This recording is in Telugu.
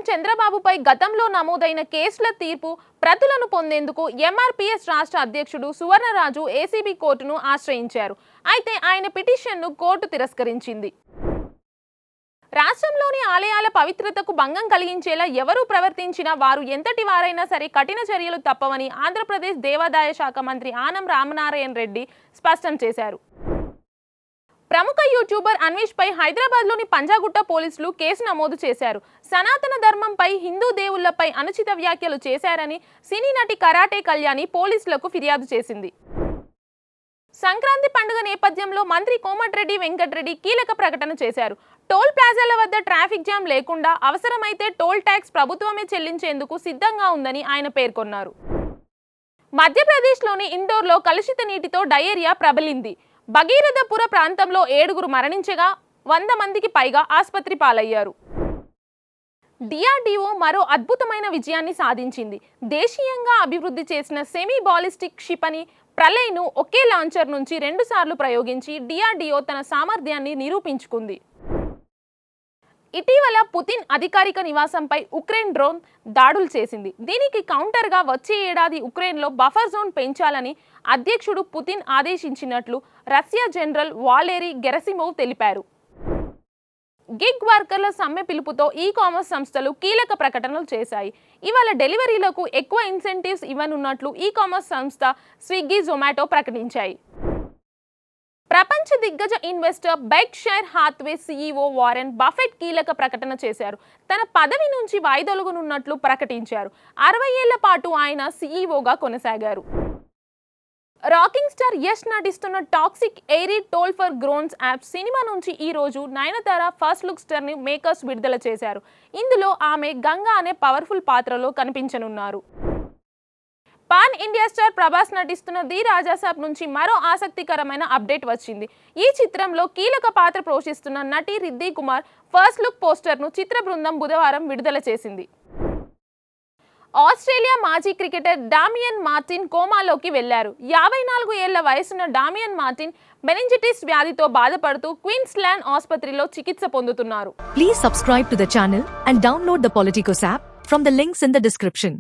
చంద్రబాబుపై గతంలో నమోదైన కేసుల తీర్పు ప్రతులను పొందేందుకు ఎంఆర్పీఎస్ రాష్ట్ర అధ్యక్షుడు సువర్ణరాజు ఏసీబీ కోర్టును ఆశ్రయించారు. అయితే ఆయన పిటిషన్ను కోర్టు తిరస్కరించింది. రాష్ట్రంలోని ఆలయాల పవిత్రతకు భంగం కలిగించేలా ఎవరూ ప్రవర్తించినా వారు ఎంతటి వారైనా సరే కఠిన చర్యలు తప్పవని ఆంధ్రప్రదేశ్ దేవాదాయ శాఖ మంత్రి ఆనం రామనారాయణ రెడ్డి స్పష్టం చేశారు. ప్రముఖ యూట్యూబర్ అన్వేష్ పై హైదరాబాద్లోని పంజాగుట్ట పోలీసులు కేసు నమోదు చేశారు. సనాతన ధర్మంపై, హిందూ దేవుళ్లపై అనుచిత వ్యాఖ్యలు చేశారని సినీ నటి కరాటే కళ్యాణి పోలీసులకు ఫిర్యాదు చేసింది. సంక్రాంతి పండుగ నేపథ్యంలో మంత్రి కోమటిరెడ్డి వెంకటరెడ్డి కీలక ప్రకటన చేశారు. టోల్ ప్లాజాల వద్ద ట్రాఫిక్ జామ్ లేకుండా అవసరమైతే టోల్ ట్యాక్స్ ప్రభుత్వమే చెల్లించేందుకు సిద్ధంగా ఉందని ఆయన పేర్కొన్నారు. మధ్యప్రదేశ్లోని ఇండోర్లో కలుషిత నీటితో డయేరియా ప్రబలింది. భగీరథపుర ప్రాంతంలో 7 మరణించగా 100 మందికి పైగా ఆసుపత్రి పాలయ్యారు. డిఆర్డీఓ మరో అద్భుతమైన విజయాన్ని సాధించింది. దేశీయంగా అభివృద్ధి చేసిన సెమీ బాలిస్టిక్ క్షిపణి ప్రళయ్ను ఒకే లాంచర్ నుంచి 2 సార్లు ప్రయోగించి డిఆర్డీఓ తన సామర్థ్యాన్ని నిరూపించుకుంది. ఇటీవల పుతిన్ అధికారిక నివాసంపై ఉక్రెయిన్ డ్రోన్ దాడులు చేసింది. దీనికి కౌంటర్గా వచ్చే ఏడాది ఉక్రెయిన్లో బఫర్ జోన్ పెంచాలని అధ్యక్షుడు పుతిన్ ఆదేశించినట్లు రష్యా జనరల్ వాలేరీ గెరసిమోవ్ తెలిపారు. గిగ్ వర్కర్ల సమ్మె పిలుపుతో ఈ-కామర్స్ సంస్థలు కీలక ప్రకటనలు చేశాయి. ఇవాళ డెలివరీలకు ఎక్కువ ఇన్సెంటివ్స్ ఇవ్వనున్నట్లు ఈ-కామర్స్ సంస్థ స్విగ్గీ, జొమాటో ప్రకటించాయి. ప్రపంచ దిగ్గజ investor Berkshire Hathaway CEO Warren Buffett కీలక ప్రకటన చేశారు. తన పదవి నుంచి వైదొలగనున్నట్లు ప్రకటించారు. 60 ఏళ్ల పాటు ఆయన సీఈఓగా కొనసాగారు. రాకింగ్ స్టార్ యష్ నటిస్తున్న toxic airy toll for groans app cinema నుంచి ఈ రోజు నయనతార ఫస్ట్ లుక్ స్టార్ ని మేకర్స్ విడుదల చేశారు. ఇందులో ఆమె గంగా అనే పవర్ఫుల్ పాత్రలో కనిపించనున్నారు. పాన్ ఇండియా స్టార్ ప్రభాస్ నటిస్తున్న ది రాజాసాబ్ నుంచి మరో ఆసక్తికరమైన అప్డేట్ వచ్చింది. ఈ చిత్రంలో కీలక పాత్ర పోషిస్తున్న నటి రిద్ధి కుమార్ ఫస్ట్ లుక్ పోస్టర్ను చిత్ర బృందం బుధవారం విడుదల చేసింది. ఆస్ట్రేలియా మాజీ క్రికెటర్ డామియన్ మార్టిన్ కోమాలోకి వెళ్లారు. 54 ఏళ్ల వయసున్న డామియన్ మార్టిన్ మెనింజిటిస్ వ్యాధితో బాధపడుతూ క్వీన్స్లాండ్ ఆసుపత్రిలో చికిత్స పొందుతున్నారు. Please subscribe to the channel and download the Politicos app from the links in the description.